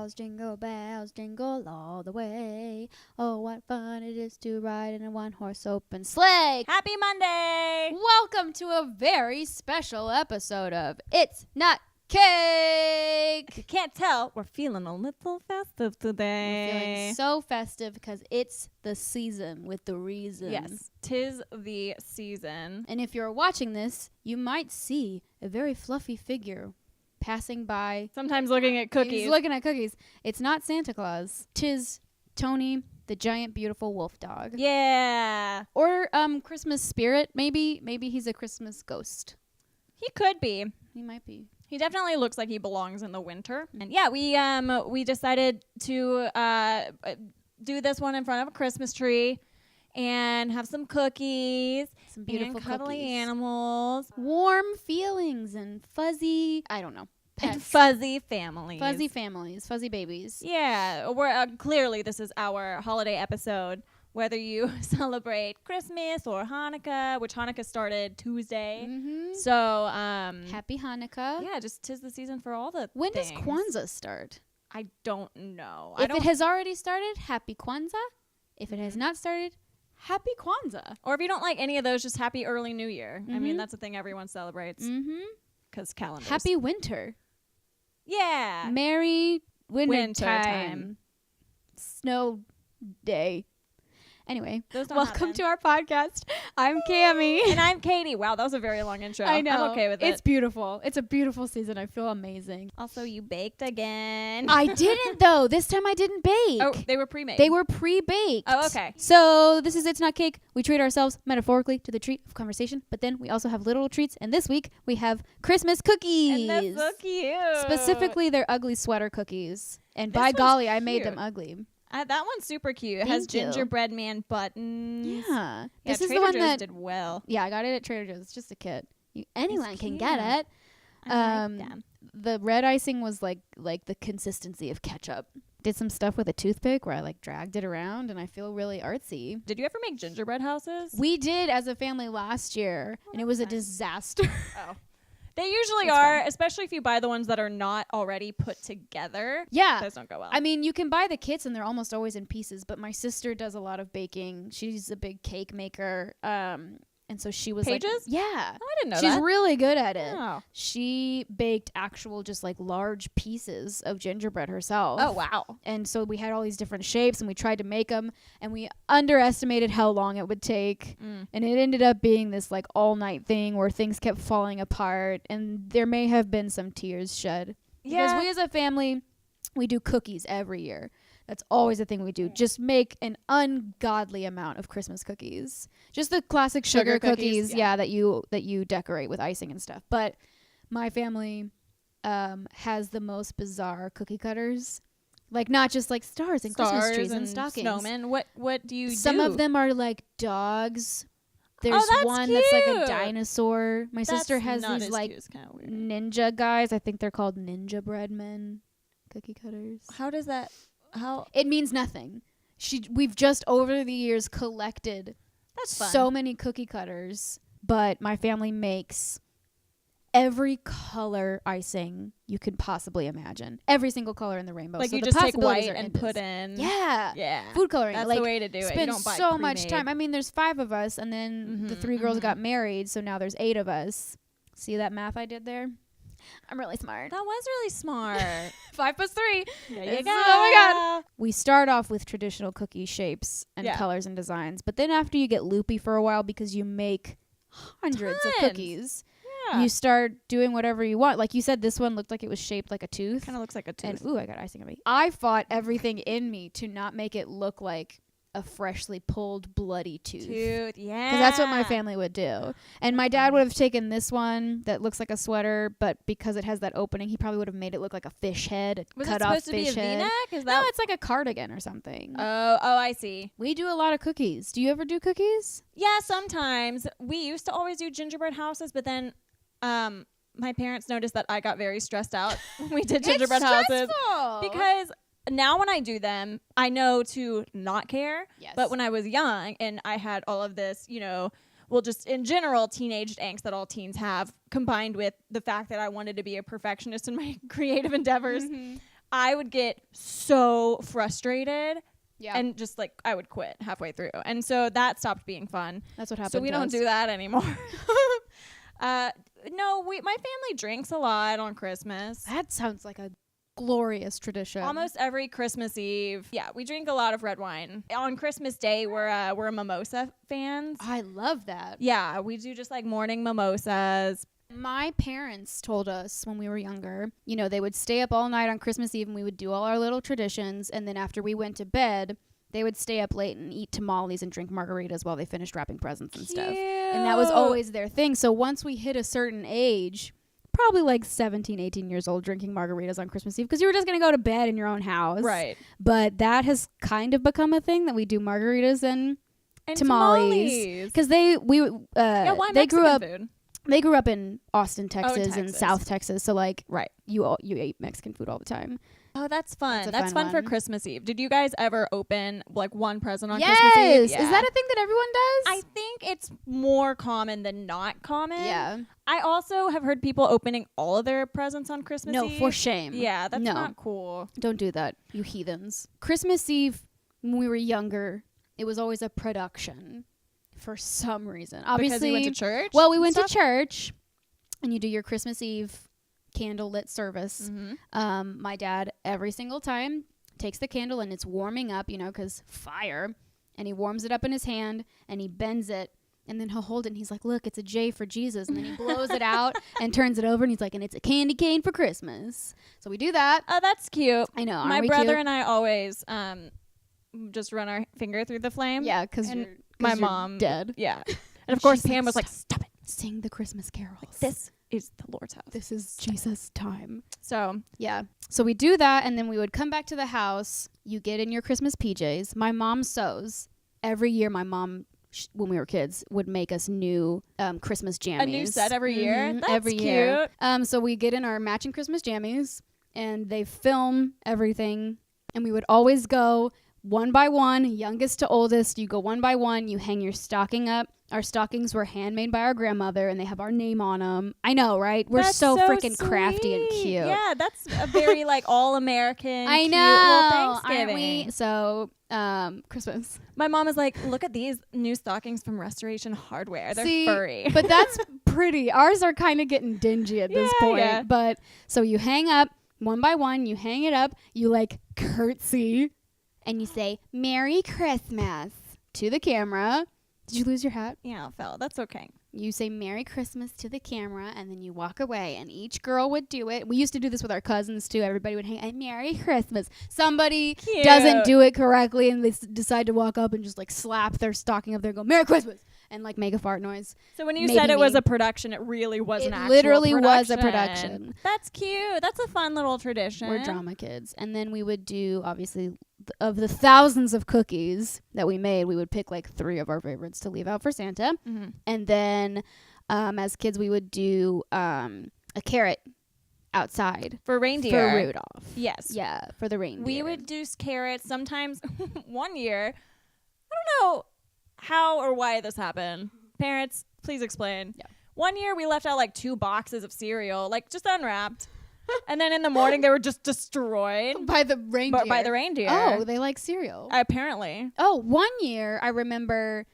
bells, jingle all the way. Oh, what fun it is to ride in a one-horse open sleigh. Happy Monday! Welcome to a very special episode of It's Not Cake. If you can't tell, we're feeling a little festive today. We're feeling so festive because it's the season with the reason. Yes, 'tis the season. And if you're watching this, you might see a very fluffy figure passing by. Sometimes looking at cookies. He's looking at cookies. It's not Santa Claus. 'Tis Tony, the giant, beautiful wolf dog. Yeah. Or Christmas spirit, maybe. Maybe he's a Christmas ghost. He could be. He might be. He definitely looks like he belongs in the winter. And yeah, we decided to do this one in front of a Christmas tree and have some cookies, Some beautiful and cuddly cookies. animals, Warm feelings and fuzzy, I don't know, and pets. fuzzy families. Fuzzy families, fuzzy babies. Yeah, we're clearly this is our holiday episode. Whether you celebrate Christmas or Hanukkah, which Hanukkah started Tuesday. Mm-hmm. So, Happy Hanukkah. yeah, just 'tis the season for all the When things. does Kwanzaa start? I don't know. If it has already started, Happy Kwanzaa. If it has not started, Happy Kwanzaa. Or if you don't like any of those, just Happy Early New Year. I mean, Mhm. that's the thing everyone celebrates Mm-hmm. because calendars. Happy Winter. Yeah. Merry winter Winter time. time. Snow day. Anyway, Those don't welcome happen. to our podcast. I'm Cammie. And I'm Katie. Wow, that was a very long intro. I know. I'm okay with it. It's beautiful. It's a beautiful season. I feel amazing. Also, you baked again. I didn't, though. This time I didn't bake. Oh, they were pre-made. They were pre-baked. Oh, okay. So this is It's Not Cake. We treat ourselves metaphorically to the treat of conversation, but then we also have literal treats. And this week we have Christmas cookies. And that's so cute. Specifically, they're ugly sweater cookies. And This by one's golly, I made them cute. ugly. That one's super cute. It has Thank you. gingerbread man buttons. Yeah. Yeah, This is Trader the one Joe's that did well. Yeah, I got it at Trader Joe's. It's just a kit. Anyone can cute. get it. I like them. The red icing was like the consistency of ketchup. Did some stuff with a toothpick where I dragged it around, and I feel really artsy. Did you ever make gingerbread houses? We did as a family last year, and it was a that's fun. disaster. Oh. They usually It's are, fun. especially if you buy the ones that are not already put together. Yeah. Those don't go well. I mean, you can buy the kits, and they're almost always in pieces, but my sister does a lot of baking. She's a big cake maker. And so she was Pages? yeah. Oh, I didn't know She's that. really good at it. Oh. She baked actual just large pieces of gingerbread herself. Oh, wow. And so we had all these different shapes, and we tried to make them, and we underestimated how long it would take. And it ended up being this all-night thing where things kept falling apart, and there may have been some tears shed. Yeah. Because we as a family, we do cookies every year. That's always the thing we do. Just make an ungodly amount of Christmas cookies. Just the classic sugar cookies, yeah. that you decorate with icing and stuff. But my family has the most bizarre cookie cutters. Not just stars and Christmas trees and stockings. Snowmen. What do you do? Some of them are like dogs. There's that's one that's like a cute. dinosaur. My sister has not these as cute. It's kinda weird. ninja guys. I think they're called ninja bread men cookie cutters. How does that? How? It means nothing. We've just over the years collected That's fun. so many cookie cutters, but my family makes every color icing you could possibly imagine. Every single color in the rainbow. Like so you the just take possibilities white are and endless. put in. Yeah. Yeah. Food coloring. That's the way to do it. You Spend don't buy so much pre-made. time. I mean, there's 5 of us, and then the 3 girls got married, so now there's 8 of us. See that math I did there? I'm really smart. That was really smart. 5 plus 3. There It's- you go. oh my God. We start off with traditional cookie shapes and Yeah. colors and designs, but then after you get loopy for a while because you make hundreds of Tons. cookies, Yeah. you start doing whatever you want. Like you said, this one looked like it was shaped like a tooth. Kind of looks like a tooth. And ooh, I got icing on me. I fought everything in me to not make it look like a freshly pulled bloody tooth. Yeah. Because that's what my family would do. And my dad would have taken this one that looks like a sweater, but because it has that opening, he probably would have made it look like a fish head, Was cut it off supposed to be a fish head. V-neck? Is No, that? it's like a cardigan or something. Oh, I see. We do a lot of cookies. Do you ever do cookies? Yeah, sometimes. We used to always do gingerbread houses, but then my parents noticed that I got very stressed out when we did gingerbread It's houses. stressful. Because now when I do them, I know to not care. Yes. But when I was young and I had all of this, well, just in general, teenage angst that all teens have, combined with the fact that I wanted to be a perfectionist in my creative endeavors, I would get so frustrated. Yeah. And just like I would quit halfway through. And so that stopped being fun. That's what happened. So we don't do that anymore. No, my family drinks a lot on Christmas. That sounds like a glorious tradition. Almost every Christmas Eve. Yeah, we drink a lot of red wine. On Christmas Day, we're mimosa fans. I love that. Yeah, we do just like morning mimosas. My parents told us when we were younger, you know, they would stay up all night on Christmas Eve and we would do all our little traditions. And then after we went to bed, they would stay up late and eat tamales and drink margaritas while they finished wrapping presents and stuff. And that was always their thing. So once we hit a certain age, probably like 17, 18 years old, drinking margaritas on Christmas Eve because you were just going to go to bed in your own house. Right. But that has kind of become a thing that we do margaritas and tamales. Because they grew up. Food? They grew up in Austin, Texas, Texas. and South Texas. So like, right, you ate Mexican food all the time. Oh, that's fun. That's fun for one. Christmas Eve. Did you guys ever open like one present on Yes. Christmas Eve? Yeah. Is that a thing that everyone does? I think it's more common than not common. Yeah. I also have heard people opening all of their presents on Christmas Eve. No, for shame. Yeah, that's No. not cool. Don't do that, you heathens. Christmas Eve, when we were younger, it was always a production for some reason. Obviously, because we went to church? Well, we went to church, and you do your Christmas Eve candlelit service. Mm-hmm. My dad, every single time, takes the candle, and it's warming up, you know, because fire. And he warms it up in his hand, and he bends it. And then he'll hold it, and he's like, look, it's a J for Jesus. And then he blows it out and turns it over, and he's like, and it's a candy cane for Christmas. So we do that. Oh, that's cute. I know. My brother and I always just run our finger through the flame. Yeah, because my mom dead. Yeah. And of course, She's Pam was like, stop it. Sing the Christmas carols. Like, this is the Lord's house. This is Jesus' time. So, yeah. So we do that, and then we would come back to the house. You get in your Christmas PJs. My mom sews. Every year, my mom, when we were kids, would make us new Christmas jammies. A new set every year? That's every cute. year. So we get in our matching Christmas jammies, and they film everything, and we would always go one by one, youngest to oldest. You go one by one. You hang your stocking up. Our stockings were handmade by our grandmother, and they have our name on them. I know, right? We're so freaking crafty and cute. Yeah, that's a very like all-American, I cute know, little Thanksgiving. aren't we? So, Christmas. My mom is like, look at these new stockings from Restoration Hardware. They're See, furry. But that's pretty. Ours are kind of getting dingy at this point. Yeah. But so you hang up one by one. You hang it up. You like curtsy, and you say "Merry Christmas" to the camera. Did you lose your hat? Yeah, it fell. That's okay. You say Merry Christmas to the camera, and then you walk away, and each girl would do it. We used to do this with our cousins, too. Everybody would hang, Merry Christmas. Somebody doesn't do it correctly, and they decide to walk up and just, like, slap their stocking up there and go, Merry Christmas, and, like, make a fart noise. So when you said it was a production, it really was an actual literally production. was a production. That's cute. That's a fun little tradition. We're drama kids. And then we would do, obviously, of the thousands of cookies that we made, we would pick, like, 3 of our favorites to leave out for Santa. Mm-hmm. And then as kids, we would do a carrot outside for reindeer. For Rudolph. Yes. Yeah, for the reindeer. We would do carrots. Sometimes one year, I don't know how or why this happened. Parents, please explain. Yeah. One year we left out like 2 boxes of cereal, like just unwrapped. And then in the morning they were just destroyed by the reindeer. By the reindeer. Oh, they like cereal. Apparently. Oh, one year I remember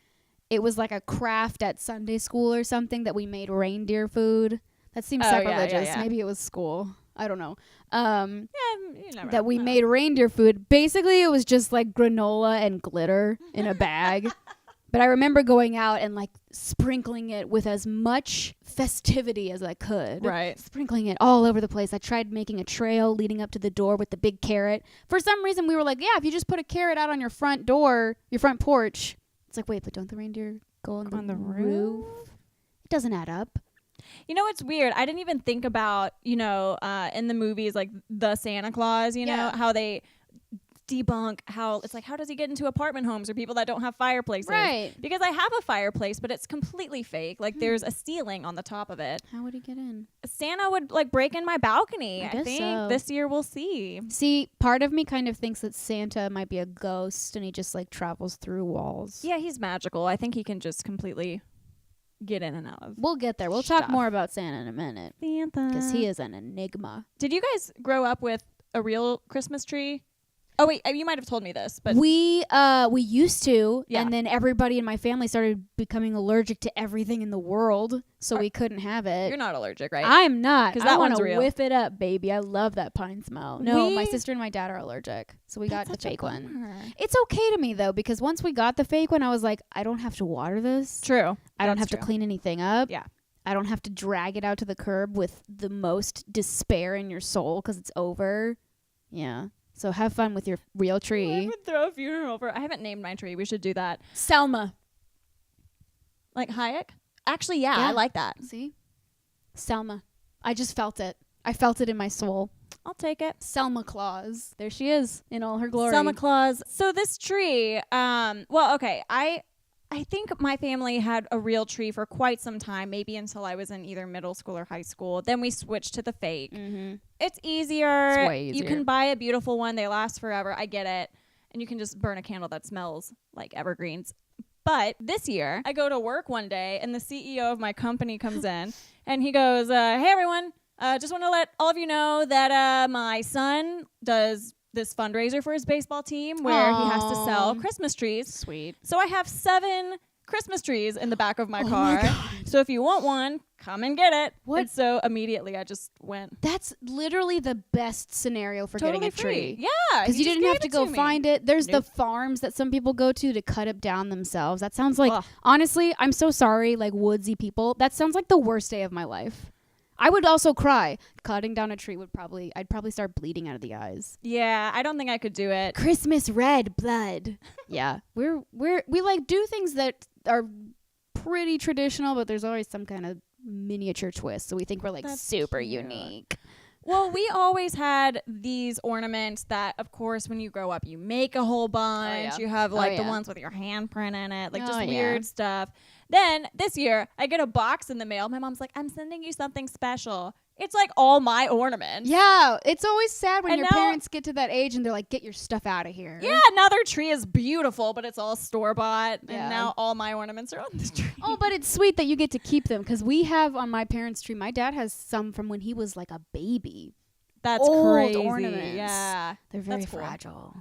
it was like a craft at Sunday school or something that we made reindeer food. That seems sacrilegious. Yeah. Maybe it was school. I don't know. That we made reindeer food. Basically, it was just like granola and glitter in a bag. But I remember going out and like sprinkling it with as much festivity as I could. Right. Sprinkling it all over the place. I tried making a trail leading up to the door with the big carrot. For some reason, we were like, yeah, if you just put a carrot out on your front door, your front porch. It's like, wait, but don't the reindeer go on the roof? It doesn't add up. You know, it's weird. I didn't even think about, in the movies, like the Santa Claus, know, how they debunk how it's like, how does he get into apartment homes or people that don't have fireplaces? Right. Because I have a fireplace, but it's completely fake. Like there's a ceiling on the top of it. How would he get in? Santa would like break in my balcony. I think so. This year we'll see. See, part of me kind of thinks that Santa might be a ghost and he just like travels through walls. Yeah, he's magical. I think he can just completely get in and out of. We'll get there. We'll talk more about Santa in a minute. Santa. Because he is an enigma. Did you guys grow up with a real Christmas tree? Oh wait, you might have told me this, but we used to, Yeah. and then everybody in my family started becoming allergic to everything in the world, so we couldn't have it. you're not allergic, right? I'm not, 'Cause I that want one's to real. whiff it up, baby. I love that pine smell. No, my We- sister and my dad are allergic, so we got That's the such a fake one. bummer. It's okay to me though, because once we got the fake one, I was like, I don't have to water this. True. I don't That's have to true. clean anything up. Yeah. I don't have to drag it out to the curb with the most despair in your soul because it's over. Yeah. So have fun with your real I tree. would throw a funeral for. I haven't named my tree. We should do that. Selma. Like Hayek? Actually, yeah, Yeah. I like that. See? Selma. I just felt it. I felt it in my soul. I'll take it. Selma Claus. There she is in all her glory. Selma Claus. So this tree, well, okay, I think my family had a real tree for quite some time, maybe until I was in either middle school or high school. Then we switched to the fake. Mm-hmm. It's easier. It's way You easier. can buy a beautiful one. They last forever. I get it. And you can just burn a candle that smells like evergreens. But this year, I go to work one day, and the CEO of my company comes in, and he goes, hey, everyone, just want to let all of you know that my son does this fundraiser for his baseball team where he has to sell Aw. Christmas trees. Sweet. So I have 7 Christmas trees in the back of my Oh car. my God. So if you want one, come and get it. What? And so immediately I just went. That's literally the best scenario for Totally getting a free. tree. Yeah. Because you just didn't have gave to it go me. find it. There's Nope. the farms that some people go to cut it down themselves. That sounds like, Ugh. honestly, I'm so sorry, like woodsy people. That sounds like the worst day of my life. I would also cry. Cutting down a tree I'd probably start bleeding out of the eyes. Yeah, I don't think I could do it. Christmas red blood. Yeah. We like do things that are pretty traditional, but there's always some kind of miniature twist. So we think we're like That's super cute. unique. Well, we always had these ornaments that, of course, when you grow up, you make a whole bunch. yeah. You have like the yeah. ones with your handprint in it, like Oh, just yeah. weird stuff. Then this year, I get a box in the mail. My mom's like, I'm sending you something special. It's like all my ornaments. Yeah, it's always sad when And your now- parents get to that age and they're like, get your stuff out of here. Yeah, now their tree is beautiful, but it's all store-bought. Yeah. And now all my ornaments are on the tree. Oh, but it's sweet that you get to keep them because we have on my parents' tree, my dad has some from when he was like a baby. That's old crazy. ornaments. Yeah. They're very That's cool. fragile.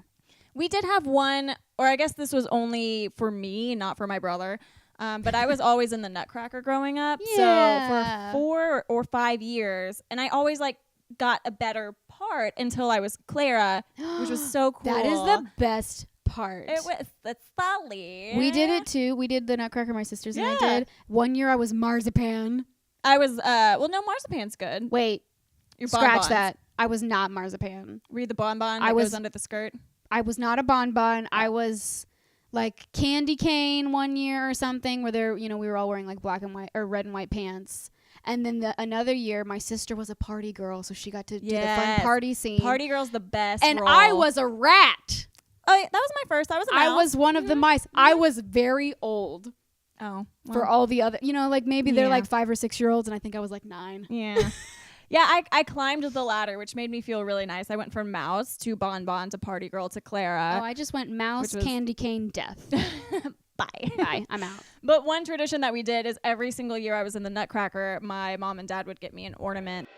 We did have one, or I guess this was only for me, not for my brother. But I was always in the Nutcracker growing up. Yeah. So for 4 or 5 years, and I always like got a better part until I was Clara, which was so cool. That is the best part. It was that's Sally. We did it too. We did the Nutcracker, my sisters and I Yeah. did. One year I was Marzipan. I was well, no, Marzipan's good. Wait, Your scratch bonbons. that. I was not Marzipan. Read the bonbon I that was- goes under the skirt. I was not a bonbon. I was like candy cane one year or something where we were all wearing like black and white or red and white pants. And then another year, my sister was a party girl, so she got to do the fun Yes. party scene. Party girl's the best. and role. I was a rat. Oh, yeah, that was my first. I was a I mouse. was one of the mice. I was very old Oh, for well, all the other, like maybe they're Yeah. like 5 or 6 year olds, and I think I was like 9. yeah. Yeah, I climbed the ladder, which made me feel really nice. I went from mouse to bonbon to party girl to Clara. Oh, I just went mouse, which was- candy cane, death. Bye. Bye, I'm out. But one tradition that we did is every single year I was in the Nutcracker, my mom and dad would get me an ornament.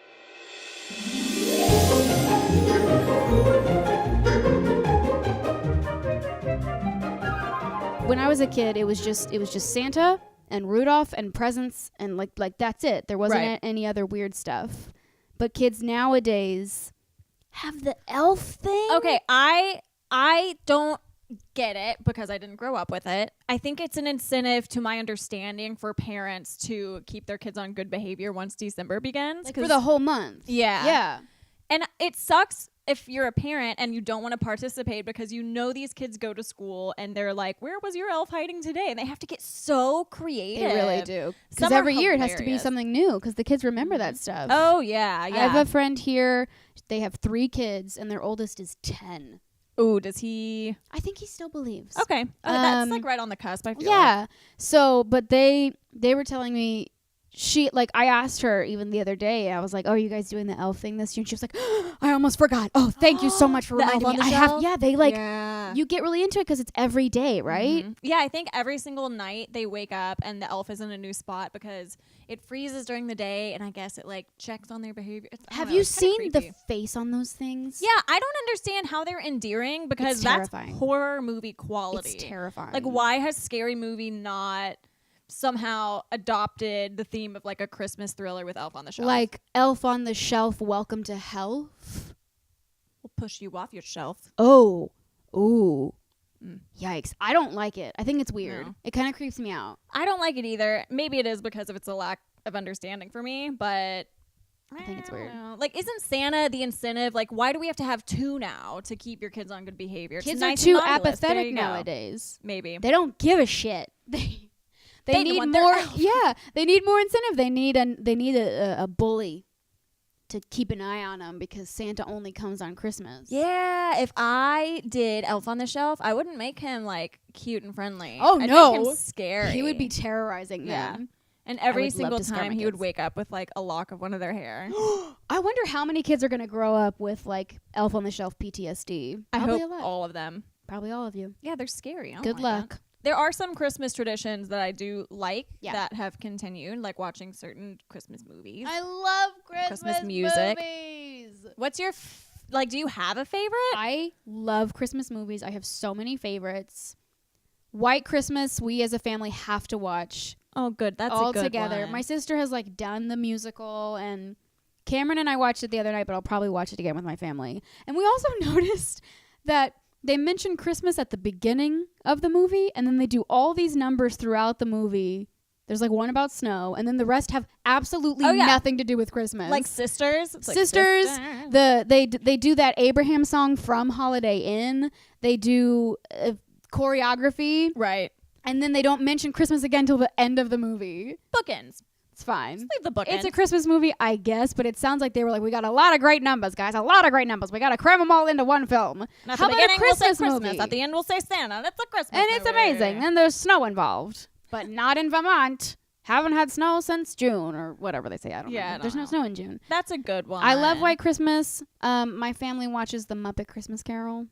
When I was a kid, it was just Santa and Rudolph and presents and like that's it. There wasn't Right. any other weird stuff. But kids nowadays have the elf thing. Okay, I don't get it because I didn't grow up with it. I think it's an incentive to my understanding for parents to keep their kids on good behavior once December begins. Like for the whole month. Yeah. Yeah. And it sucks if you're a parent and you don't want to participate because you know these kids go to school and they're like, where was your elf hiding today? And they have to get so creative. They really do. Because Some are every year it has to be hilarious. something new because the kids remember that stuff. Oh, yeah, I yeah. have a friend here. They have 3 kids and their oldest is 10. Ooh, does he? I think he still believes. Okay. That's Um, like right on the cusp, I feel Yeah. So, but they were telling me she, like, I asked her even the other day, I was like, oh, are you guys doing the elf thing this year? And she was like, I almost forgot. Oh, thank you so much for The reminding Elf me. on the I have, Shelf? yeah, they like, Yeah. you get really into it because it's every day, right? Mhm. Yeah, I think every single night they wake up and the elf is in a new spot because it freezes during the day, and I guess it like checks on their behavior. I don't Have know, you it's kinda seen the creepy. face on those things? Yeah, I don't understand how they're endearing because It's that's terrifying. horror movie quality. It's terrifying. Like, why has Scary Movie not somehow adopted the theme of like a Christmas thriller with Elf on the Shelf? Like Elf on the Shelf, Welcome to Hell. We'll push you off your shelf. Oh, ooh, Mm. yikes! I don't like it. I think it's weird. No. It kind of creeps me out. I don't like it either. Maybe it is because of it's a lack of understanding for me, but I think it's don't weird. know. Like, isn't Santa the incentive? Like, why do we have to have two now to keep your kids on good behavior? It's Kids nice are too and novelist. There apathetic you go. nowadays. Maybe. They don't give a shit. They They need want their more. elf. Yeah, they need more incentive. They need a bully to keep an eye on them because Santa only comes on Christmas. Yeah, if I did Elf on the Shelf, I wouldn't make him like cute and friendly. Oh, I'd no. make him scary. He would be terrorizing Yeah. them. and every would love single to scare time my he would kids. wake up with like a lock of one of their hair. I wonder how many kids are going to grow up with like Elf on the Shelf PTSD. I Probably hope a lot. all of them. Probably all of you. Yeah, they're scary. I don't Good like that. luck. There are some Christmas traditions that I do like Yeah. that have continued, like watching certain Christmas movies. I love Christmas music. movies. What's your like? Do you have a favorite? I love Christmas movies. I have so many favorites. White Christmas, we as a family have to watch Oh, good. That's all a good together. one. My sister has like done the musical, and Cameron and I watched it the other night, but I'll probably watch it again with my family. And we also noticed that they mention Christmas at the beginning of the movie, and then they do all these numbers throughout the movie. There's like one about snow, and then the rest have absolutely Oh, yeah. nothing to do with Christmas. like Sisters. It's like Sisters, Sisters. they do that Abraham song from Holiday Inn. They do choreography, Right. and then they don't mention Christmas again till the end of the movie. Bookends. It's fine. Just leave the bookends. It's a Christmas movie, I guess, but it sounds like they were like, we got a lot of great numbers, guys. A lot of great numbers. We got to cram them all into one film. And at How the about a beginning, we'll say Christmas Christmas. movie? At the end, we'll say Santa. And it's a Christmas And it's movie. amazing. And there's snow involved, but not in Vermont. Haven't had snow since June or whatever they say. I don't know. There's no snow in June. That's a good one. I love White Christmas. My family watches The Muppet Christmas Carol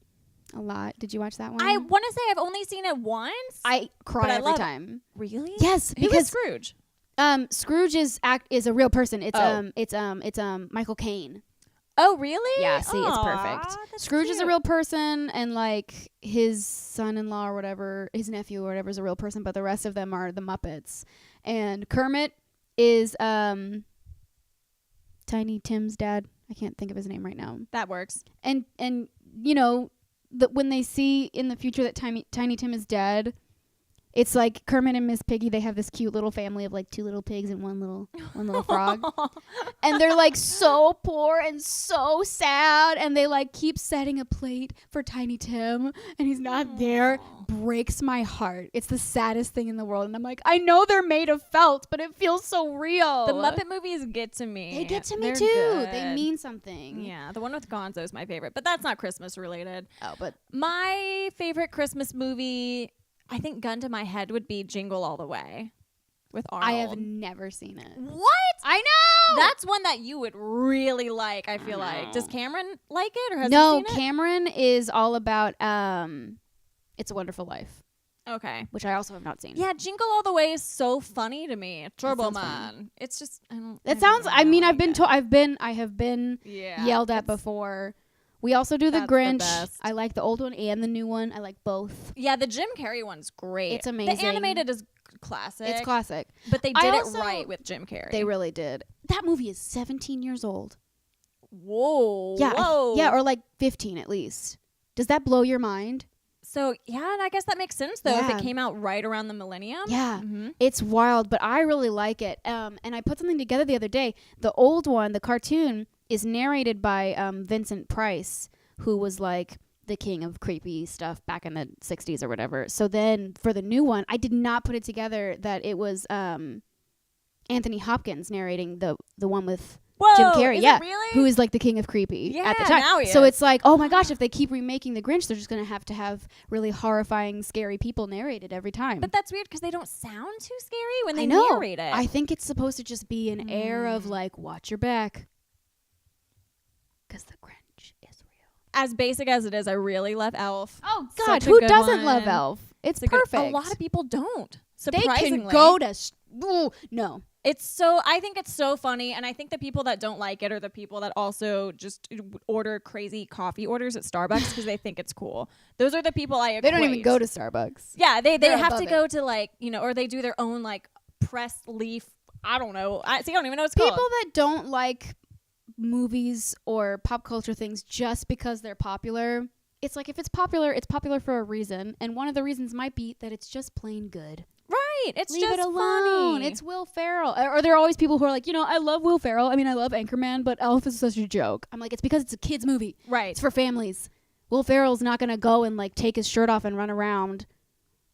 a lot. Did you watch that one? I want to say I've only seen it once. I cry but I every love it. time. Really? Yes, Who is because Scrooge? Scrooge is a real person. It's Oh. it's Michael Caine. Oh, really? Yeah, see, it's Aw, perfect. that's Scrooge is a cute. real person, and like his son-in-law or whatever, his nephew or whatever is a real person, but the rest of them are the Muppets. And Kermit is Tiny Tim's dad. I can't think of his name right now. That works. And you know, when they see in the future that Tiny Tim is dead, it's like Kermit and Miss Piggy, they have this cute little family of like two little pigs and one little frog. And they're like so poor and so sad, and they like keep setting a plate for Tiny Tim and he's not there. Breaks my heart. It's the saddest thing in the world. And I'm like, I know they're made of felt, but it feels so real. The Muppet movies get to me. They get to me They're too. good. They mean something. Yeah, the one with Gonzo is my favorite, but that's not Christmas related. Oh, but My favorite Christmas movie, I think gun to my head, would be Jingle All the Way with Arnold. I have never seen it. What? I know. That's one that you would really like, I feel like. know. Does Cameron like it, or has No, he seen Cameron is all about It's a Wonderful Life, it? Okay. which I also have not seen. Yeah, Jingle All the Way is so funny to me. Turbo sounds Man. It's just I don't. It sounds. I mean, I've I have been yeah, yelled at it's- before. We also do the That's the Grinch. best. I like the old one and the new one. I like both. Yeah, the Jim Carrey one's great. It's amazing. The animated is classic. It's classic. but they I did also- it right with Jim Carrey. They really did. That movie is 17 years old. Whoa. Yeah, Whoa. yeah, or like 15 at least. Does that blow your mind? So yeah, and I guess that makes sense though if Yeah. it came out right around the millennium. Yeah. Mhm. It's wild, but I really like it. And I put something together the other day. The old one, the cartoon, is narrated by Vincent Price, who was like the king of creepy stuff back in the 60s or whatever. So then for the new one, I did not put it together that it was Anthony Hopkins narrating the one with Whoa, Jim Carrey, is yeah, it really? who is like the king of creepy at the Yeah, time. now he So is. it's like, oh my gosh, if they keep remaking The Grinch, they're just gonna have to have really horrifying, scary people narrated every time. But that's weird because they don't sound too scary when they I know. narrate it. I think it's supposed to just be an air of like, watch your back, because the Grinch is real. As basic as it is, I really love Elf. Oh Such God, a who good doesn't love one. Elf? It's a good- perfect. a lot of people don't. they Surprisingly, can go to no. It's so. I think it's so funny, and I think the people that don't like it are the people that also just order crazy coffee orders at Starbucks because they think it's cool. Those are the people I equate. They don't even go to Starbucks. Yeah, they They're have to above go to like or they do their own like pressed leaf. I don't know. I don't even know what it's People called. that don't like movies or pop culture things just because they're popular. It's like if it's popular for a reason, and one of the reasons might be that it's just plain good. Right. It's Leave just it alone. funny. It's Will Ferrell. Or there are always people who are like, I love Will Ferrell. I mean, I love Anchorman, but Elf is such a joke. I'm like, it's because it's a kid's movie. right. It's for families. Will Ferrell's not going to go and like take his shirt off and run around.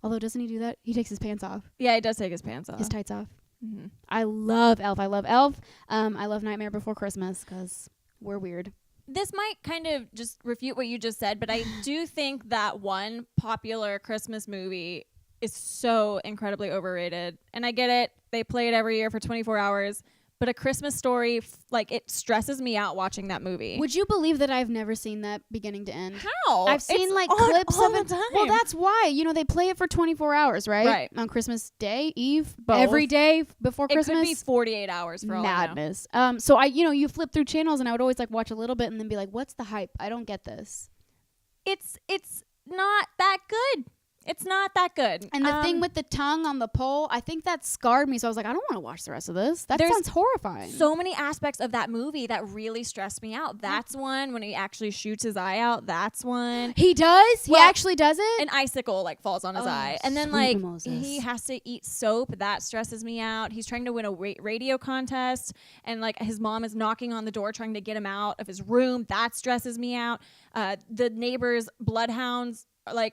Although, doesn't he do that? He takes his pants off. Yeah, he does take his pants off. His tights off. Mhm. I love Elf. I love Elf. I love Nightmare Before Christmas because we're weird. This might kind of just refute what you just said, but I do think that one popular Christmas movie is so incredibly overrated. And I get it. They play it every year for 24 hours. But A Christmas Story, it stresses me out watching that movie. Would you believe that I've never seen that beginning to end? How? I've seen It's like on clips all of the it. time. Well, that's why. They play it for 24 hours, right? Right. On Christmas Day, Eve, Both. every day before it Christmas. could be 48 hours for all I know. Madness. So you flip through channels and I would always like watch a little bit and then be like, what's the hype? I don't get this. It's not that good. It's not that good. And the thing with the tongue on the pole, I think that scarred me. So I was like, I don't want to watch the rest of this. That There's sounds horrifying. so many aspects of that movie that really stressed me out. That's one when he actually shoots his eye out. That's one. He does? He Well, actually does it? An icicle falls on his Oh, eye, and then sweet Moses. he has to eat soap. That stresses me out. He's trying to win a radio contest, and his mom is knocking on the door trying to get him out of his room. That stresses me out. The neighbors' bloodhounds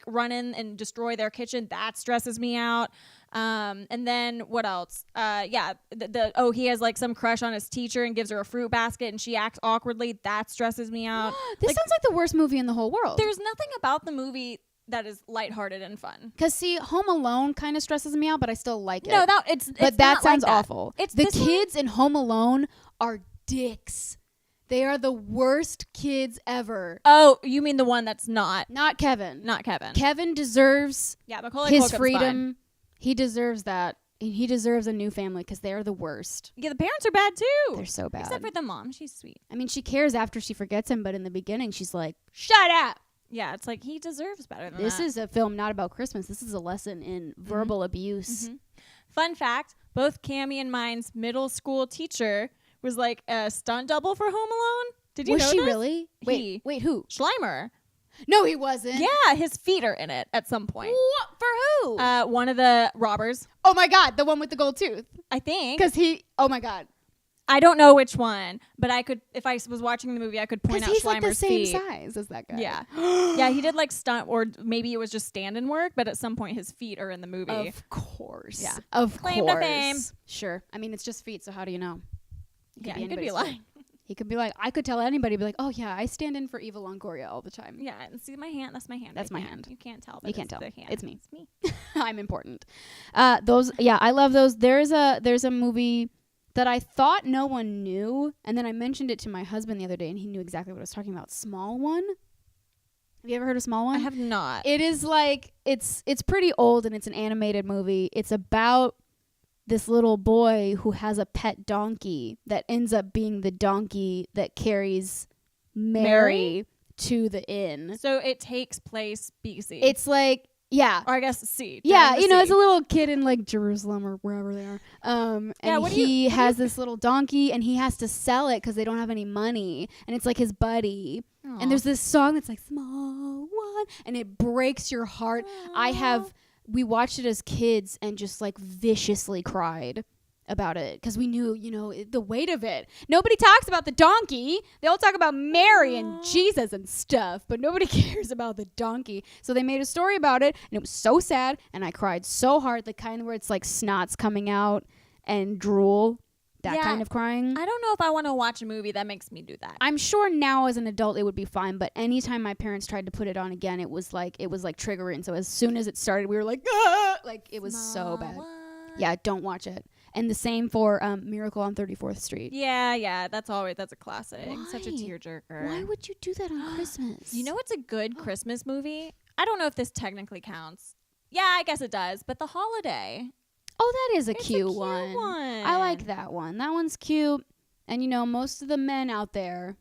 run in and destroy their kitchen. That stresses me out. And then what else? He has some crush on his teacher and gives her a fruit basket and she acts awkwardly. That stresses me out. This sounds like the worst movie in the whole world. There's nothing about the movie that is lighthearted and fun. Because see, Home Alone kind of stresses me out, but I still like it. No, it's but that not sounds like that. awful. It's the this one- kids in Home Alone are dicks. They are the worst kids ever. Oh, you mean the one that's not Kevin. not Kevin? Kevin deserves Yeah, Macaulay his Culkin's freedom. fine. He deserves that. He deserves a new family because they are the worst. Yeah, the parents are bad too. They're so bad. Except for the mom, she's sweet. I mean, she cares after she forgets him, but in the beginning, she's like, "Shut up." Yeah, it's he deserves better than This that. is a film not about Christmas. This is a lesson in verbal abuse. Mhm. Fun fact: both Cammie and mine's middle school teacher was a stunt double for Home Alone. Did you Was know she this? really? Wait, who? Schleimer. No, he wasn't. Yeah, his feet are in it at some point. What? For who? One of the robbers, Oh my God, the one with the gold tooth. I think. Because oh my God. I don't know which one, but I could, if I was watching the movie, I could point Because out he's like the Schleimer's same feet. size as that guy. Yeah. Yeah, he did stunt, or maybe it was just stand-in work, but at some point his feet are in the movie. Of course. Yeah. Of Claim to course. fame. Sure. I mean, it's just feet, so how do you know? It Yeah, he could be anybody's lying. feet. He could be like, I could tell anybody, be like, oh yeah, I stand in for Eva Longoria all the time. Yeah, and see my hand? That's my hand. That's right my there. hand. You can't tell. But You can't it's tell. the hand. It's me. It's me. I'm important. I love those. There's a movie that I thought no one knew, and then I mentioned it to my husband the other day, and he knew exactly what I was talking about. Small One. Have you ever heard of Small One? I have not. It is it's pretty old, and it's an animated movie. It's about this little boy who has a pet donkey that ends up being the donkey that carries Mary to the inn. So it takes place BC. It's yeah. Or I guess C. Yeah, during the it's C. a little kid in Jerusalem or wherever they are. And he has this little donkey and he has to sell it because they don't have any money. And it's his buddy. Aw. And there's this song that's Small One, and it breaks your heart. We watched it as kids and just viciously cried about it because we knew, the weight of it. Nobody talks about the donkey. They all talk about Mary and Jesus and stuff, but nobody cares about the donkey. So they made a story about it, and it was so sad, and I cried so hard, the kind where it's snots coming out and drool that kind of crying. I don't know if I want to watch a movie that makes me do that. I'm sure now as an adult it would be fine, but anytime my parents tried to put it on again, it was like triggering. So as soon as it started, we were like, ah! Like it was so bad. Yeah, don't watch it. And the same for Miracle on 34th Street. Yeah, that's a classic. Why? Such a tearjerker. Why would you do that on Christmas? You know what's a good Christmas movie? I don't know if this technically counts. Yeah, I guess it does. But The Holiday. Oh, that is a It's cute a cute one. one. I like that one. That one's cute. And, you know, most of the men out there,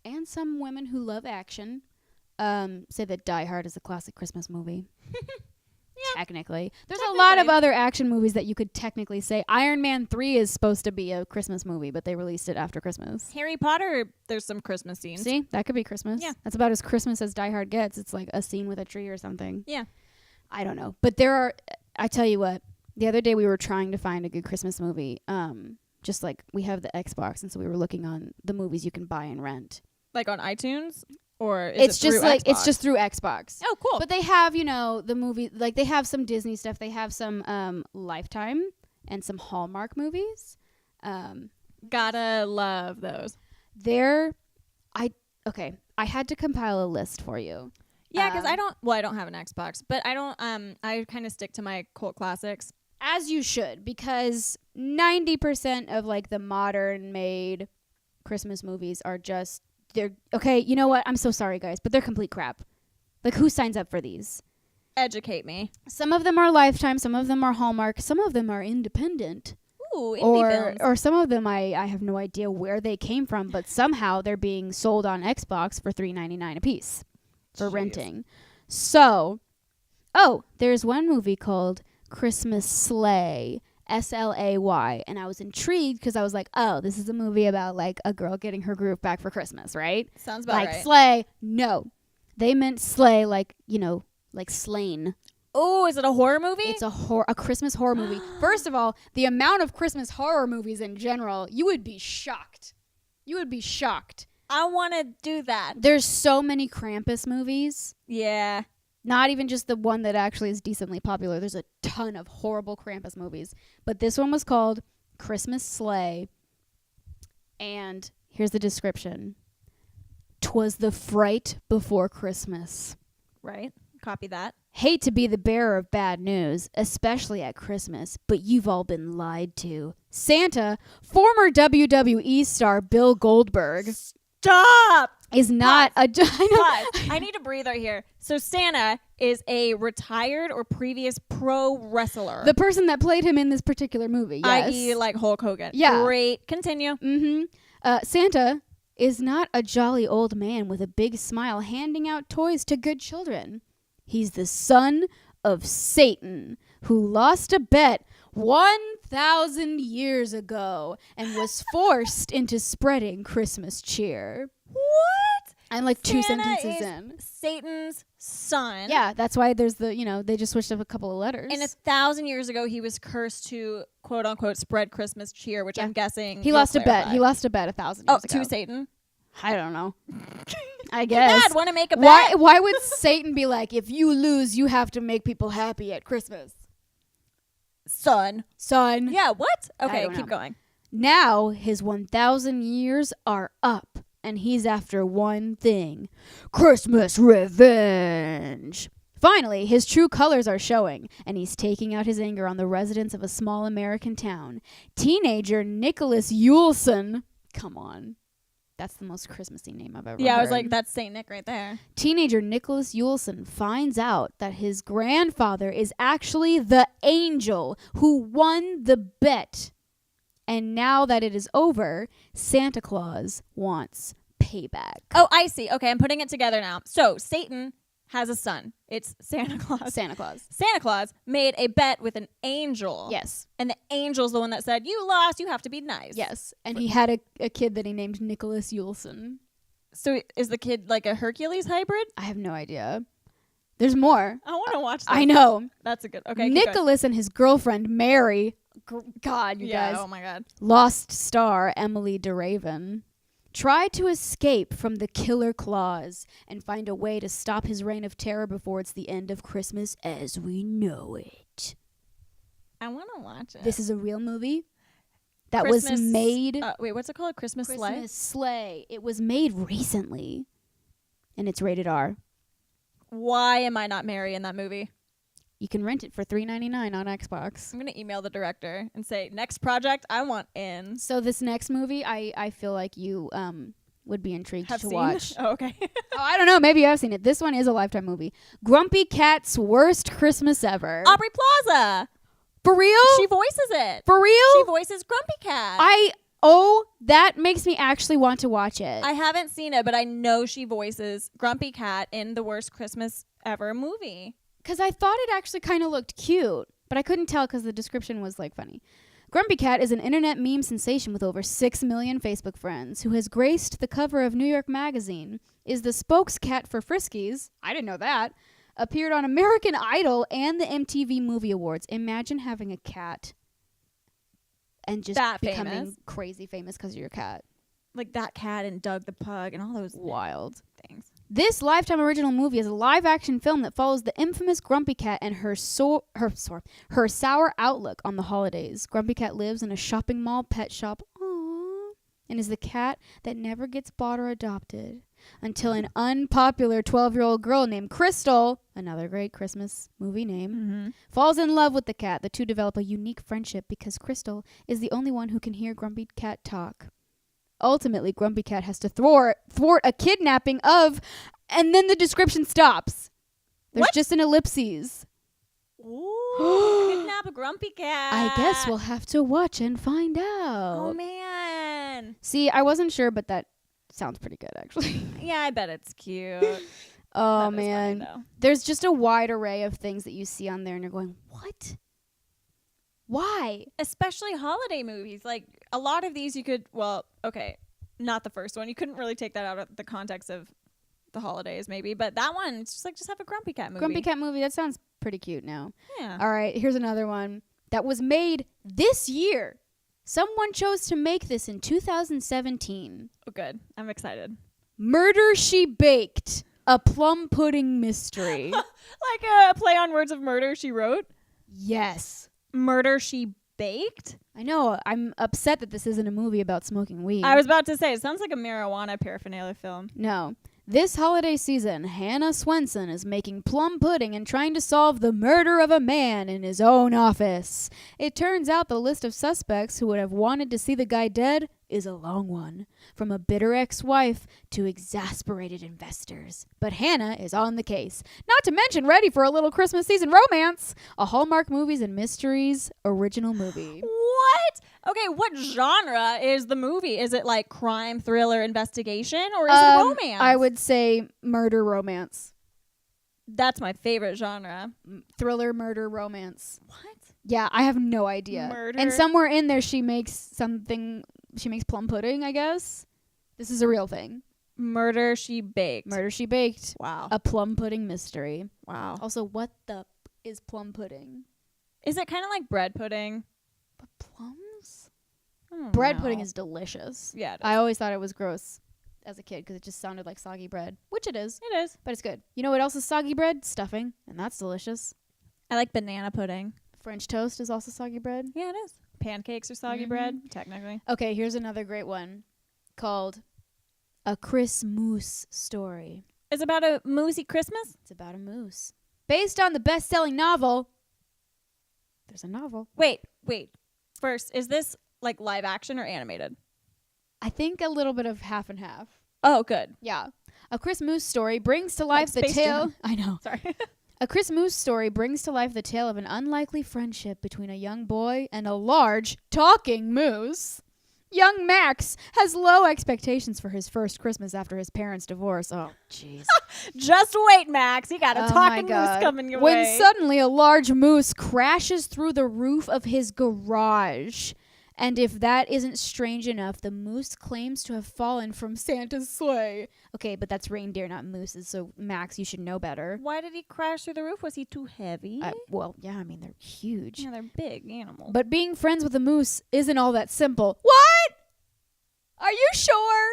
and some women who love action, say that Die Hard is a classic Christmas movie. Yeah. Technically. There's a lot of other action movies that you could technically say. Iron Man 3 is supposed to be a Christmas movie, but they released it after Christmas. Harry Potter, there's some Christmas scenes. See? That could be Christmas. Yeah. That's about as Christmas as Die Hard gets. It's like a scene with a tree or something. Yeah. I don't know. But there are, I tell you what, the other day we were trying to find a good Christmas movie. Just like we have the Xbox, and so we were looking on the movies you can buy and rent. Like on iTunes? Or is It's it just through like Xbox? it's just through Xbox. Oh, cool. But they have, you know, the movie, like they have some Disney stuff. They have some Lifetime and some Hallmark movies. Gotta love those. I had to compile a list for you. Yeah, because I don't have an Xbox, but I kind of stick to my cult classics. As you should, because 90% of like the modern made Christmas movies are just, they're, okay, you know what? I'm so sorry, guys, but they're complete crap. Like, who signs up for these? Educate me. Some of them are Lifetime, some of them are Hallmark, some of them are independent. Ooh, indie films. Or some of them I have no idea where they came from, but somehow they're being sold on Xbox for $3.99 a piece for renting. So, there's one movie called Christmas Slay, SLAY, and I was intrigued because I was like, oh, this is a movie about like a girl getting her groove back for Christmas, right? Sounds about like right. Slay. No, they meant slay, like, you know, like slain. Oh, is it a horror movie? It's a Christmas horror movie. First of all, the amount of Christmas horror movies in general, you would be shocked. I want to do that. There's so many Krampus movies. Yeah. Not even just the one that actually is decently popular. There's a ton of horrible Krampus movies. But this one was called Christmas Slay. And here's the description. 'Twas the fright before Christmas. Right. Copy that. Hate to be the bearer of bad news, especially at Christmas, but you've all been lied to. Santa, former WWE star Bill Goldberg, Stop! is not a... I need to breathe right here. So Santa is a retired or previous pro wrestler. The person that played him in this particular movie, yes. I.e. like Hulk Hogan. Yeah. Great. Continue. Mm-hmm. Santa is not a jolly old man with a big smile handing out toys to good children. He's the son of Satan, who lost a bet 1,000 years ago and was forced into spreading Christmas cheer. What? I'm like Santa 2 sentences is in. Satan's son. Yeah, that's why there's the, you know, they just switched up a couple of letters. And 1,000 years ago, he was cursed to, quote unquote, spread Christmas cheer, which I'm guessing he lost a bet. clarify. He lost a bet 1,000 years ago. To Satan? I don't know. I guess. Dad, want to make a bet? Why would Satan be like, if you lose, you have to make people happy at Christmas? Son. Yeah, what? Okay, don't keep know. going. Now his 1,000 years are up, and he's after one thing: Christmas revenge. Finally, his true colors are showing, and he's taking out his anger on the residents of a small American town. Teenager Nicholas Yuleson. Come on. That's the most Christmassy name I've ever heard. Yeah, I was like, that's Saint Nick right there. Teenager Nicholas Yuleson finds out that his grandfather is actually the angel who won the bet. And now that it is over, Santa Claus wants payback. Oh, I see. Okay, I'm putting it together now. So, Satan has a son. It's Santa Claus. Santa Claus. Santa Claus made a bet with an angel. Yes. And the angel's the one that said, you lost, you have to be nice. Yes. And he had a kid that he named Nicholas Yuleson. So is the kid like a Hercules hybrid? I have no idea. There's more. I want to watch that. I know. That's a good... Okay, keep Nicholas and his girlfriend, Mary... God, you yeah, guys. Oh my God. Lost star Emily DeRaven tried to escape from the killer claws and find a way to stop his reign of terror before it's the end of Christmas as we know it. I want to watch it. This is a real movie. that was made. Wait, what's it called? Christmas Sleigh? Sleigh. It was made recently, and it's rated R. Why am I not Mary in that movie? You can rent it for $3.99 on Xbox. I'm gonna email the director and say, next project, I want in. So this next movie, I feel like you would be intrigued to watch. Oh, okay. I don't know. Maybe you have seen it. This one is a Lifetime movie. Grumpy Cat's Worst Christmas Ever. Aubrey Plaza. For real? She voices it. For real? She voices Grumpy Cat. That makes me actually want to watch it. I haven't seen it, but I know she voices Grumpy Cat in the Worst Christmas Ever movie. Because I thought it actually kind of looked cute, but I couldn't tell because the description was like funny. Grumpy Cat is an internet meme sensation with over 6 million Facebook friends who has graced the cover of New York Magazine, is the spokescat for Friskies. I didn't know that. Appeared on American Idol and the MTV Movie Awards. Imagine having a cat and just that becoming famous. Crazy famous because of your cat. Like that cat and Doug the Pug and all those Wild things. This Lifetime original movie is a live-action film that follows the infamous Grumpy Cat and her sour outlook on the holidays. Grumpy Cat lives in a shopping mall pet shop, and is the cat that never gets bought or adopted until an unpopular 12-year-old girl named Crystal, another great Christmas movie name, falls in love with the cat. The two develop a unique friendship because Crystal is the only one who can hear Grumpy Cat talk. Ultimately, Grumpy Cat has to thwart a kidnapping of, and then the description stops. There's just an ellipses. Ooh, kidnap a Grumpy Cat. I guess we'll have to watch and find out. Oh, man. See, I wasn't sure, but that sounds pretty good, actually. Yeah, I bet it's cute. Oh, That is man. funny, though. There's just a wide array of things that you see on there, and you're going, what? Why? Especially holiday movies. Like, a lot of these you could, well, okay, not the first one. You couldn't really take that out of the context of the holidays, maybe. But that one, it's just like, just have a Grumpy Cat movie. Grumpy Cat movie, that sounds pretty cute now. Yeah. All right, here's another one that was made this year. Someone chose to make this in 2017. Oh, good. I'm excited. Murder, She Baked, a plum pudding mystery. Like a play on words of Murder, She Wrote. Yes. Murder, She Baked? I know. I'm upset that this isn't a movie about smoking weed. I was about to say, it sounds like a marijuana paraphernalia film. No. This holiday season, Hannah Swenson is making plum pudding and trying to solve the murder of a man in his own office. It turns out the list of suspects who would have wanted to see the guy dead is a long one, from a bitter ex-wife to exasperated investors. But Hannah is on the case. Not to mention ready for a little Christmas season romance. A Hallmark Movies and Mysteries original movie. What? Okay, what genre is the movie? Is it like crime, thriller, investigation, or is it romance? I would say murder, romance. That's my favorite genre. Thriller, murder, romance. What? Yeah, I have no idea. Murder. And somewhere in there she makes plum pudding, I guess. This is a real thing. Murder, She Baked. Murder, She Baked. Wow. A plum pudding mystery. Wow. Also, what the is plum pudding? Is it kind of like bread pudding? But plums? I don't Bread know. pudding is delicious. Yeah, it is. I always thought it was gross as a kid because it just sounded like soggy bread, which it is, It is. but it's good. You know what else is soggy bread? Stuffing, and that's delicious. I like banana pudding. French toast is also soggy bread. Yeah, it is. Pancakes are soggy bread, technically. Okay, here's another great one called A Christmas Story. It's about a moosey Christmas? It's about a moose. Based on the best-selling novel. There's a novel. Wait. First, is this like live action or animated? I think a little bit of half and half. Oh, good. Yeah. A Christmas Story brings to life the Space tale. Jam. I know. Sorry. A Christmas Story brings to life the tale of an unlikely friendship between a young boy and a large talking moose. Young Max has low expectations for his first Christmas after his parents' divorce. Oh, jeez. Just wait, Max. You got a Oh talking my God. moose coming your When way. suddenly a large moose crashes through the roof of his garage. And if that isn't strange enough, the moose claims to have fallen from Santa's sleigh. Okay, but that's reindeer, not mooses. So, Max, you should know better. Why did he crash through the roof? Was he too heavy? Well, yeah, I mean, they're huge. Yeah, they're big animals. But being friends with a moose isn't all that simple. What? Are you sure?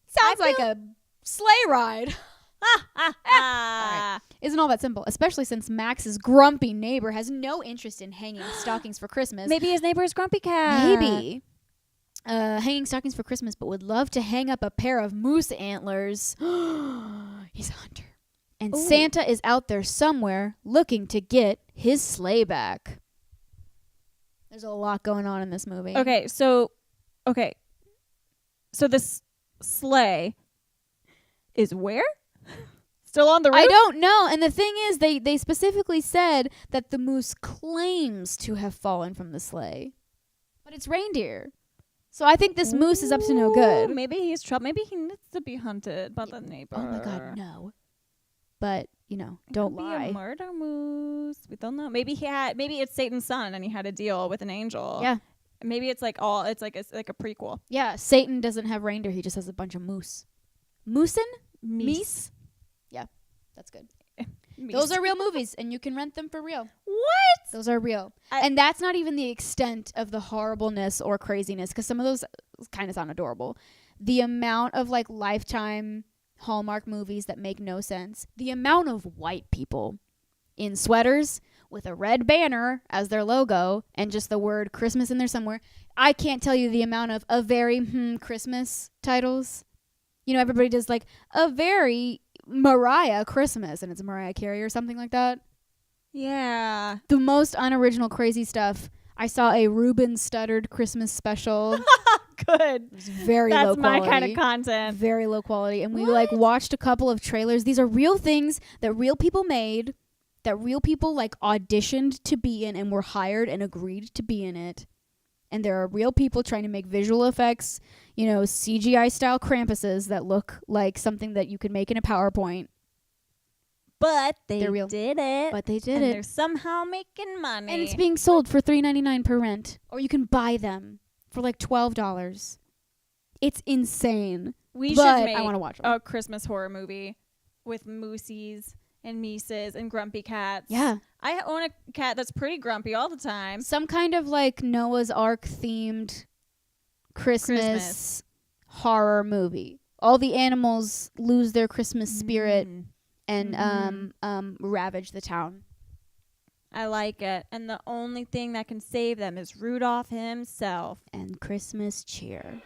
Sounds like a sleigh ride. Ah. Isn't all that simple, especially since Max's grumpy neighbor has no interest in hanging stockings for Christmas. Maybe his neighbor is Grumpy Cat. Maybe. Hanging stockings for Christmas, but would love to hang up a pair of moose antlers. He's a hunter. And Santa is out there somewhere looking to get his sleigh back. There's a lot going on in this movie. Okay, so this sleigh is where? Still on the roof? I don't know. And the thing is, they specifically said that the moose claims to have fallen from the sleigh. But it's reindeer. So I think this moose is up to no good. Maybe he's trouble. Maybe he needs to be hunted by the neighbor. Oh my God, no. But, don't lie. Be a murder moose. We don't know. Maybe it's Satan's son and he had a deal with an angel. Yeah. Maybe it's like a prequel. Yeah, Satan doesn't have reindeer. He just has a bunch of moose. Moosin? Meese? Yeah, that's good. Meese. Those are real movies, and you can rent them for real. What? Those are real. And that's not even the extent of the horribleness or craziness, because some of those kind of sound adorable. The amount of, Lifetime Hallmark movies that make no sense. The amount of white people in sweaters with a red banner as their logo and just the word Christmas in there somewhere. I can't tell you the amount of a very Christmas titles. Everybody does a very Mariah Christmas, and it's Mariah Carey or something like that. Yeah. The most unoriginal crazy stuff. I saw a Reuben Stuttered Christmas special. Good. It was very That's low quality. my kind of content. Very low quality. And we watched a couple of trailers. These are real things that real people made, that real people auditioned to be in and were hired and agreed to be in it. And there are real people trying to make visual effects, CGI style Krampuses that look like something that you could make in a PowerPoint. But they real. did it. But they did and it. They're somehow making money. And it's being sold for $3.99 per rent. Or you can buy them for $12. It's insane. We but should make I want to watch them. a Christmas horror movie with moosies and Mises and grumpy cats. Yeah. I own a cat that's pretty grumpy all the time. Some kind of Noah's Ark themed Christmas horror movie. All the animals lose their Christmas spirit and ravage the town. I like it. And the only thing that can save them is Rudolph himself. And Christmas cheer.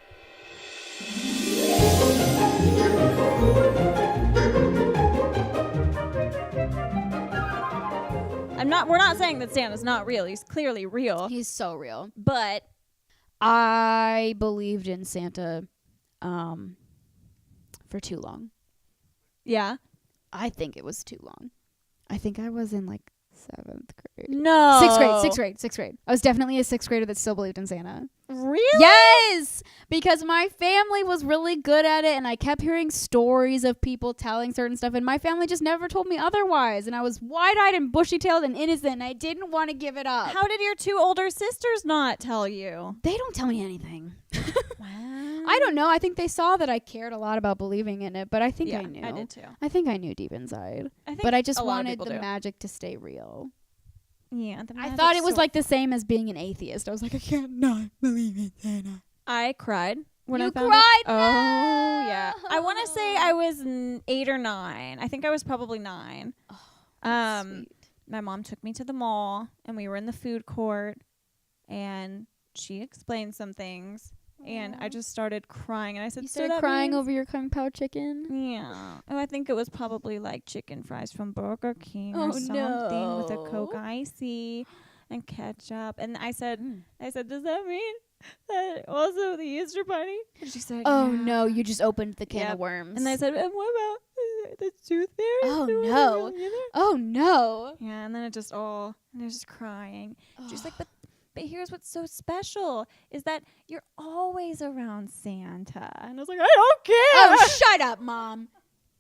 We're not saying that Santa's not real. He's clearly real. He's so real. But I believed in Santa for too long. yeah. I think it was too long. I think I was in 7th grade. No. 6th grade. I was definitely a 6th grader that still believed in Santa. Really? Yes! Because my family was really good at it, and I kept hearing stories of people telling certain stuff, and my family just never told me otherwise. And I was wide-eyed and bushy-tailed and innocent, and I didn't want to give it up. How did your two older sisters not tell you? They don't tell me anything. Wow. I don't know. I think they saw that I cared a lot about believing in it, but I think Yeah, I knew. I did too. I think I knew deep inside. think But I just a lot of wanted people the do. magic to stay real. Yeah. I thought it was the same as being an atheist. I was like, I can't not believe in Santa. I cried when You I found cried? it. Oh, yeah. I want to say I was 8 or 9. I think I was probably 9. Oh, sweet. My mom took me to the mall, and we were in the food court, and she explained some things, and I just started crying, and I said, You "So started that crying means-" over your Kung Pao chicken? Yeah. Oh, I think it was probably chicken fries from Burger King or Oh, something with a no. Coke Icy and ketchup. And I said, does that mean that also the Easter Bunny? And she said, Oh, yeah. no. You just opened the can Yep. of worms. And I said, and what about the tooth fairy? Oh, There wasn't no. really either? Oh, no. Yeah, and then and they're just crying. She's like, but here's what's so special is that you're always around Santa. And I was like, I don't care. Oh, shut up, Mom.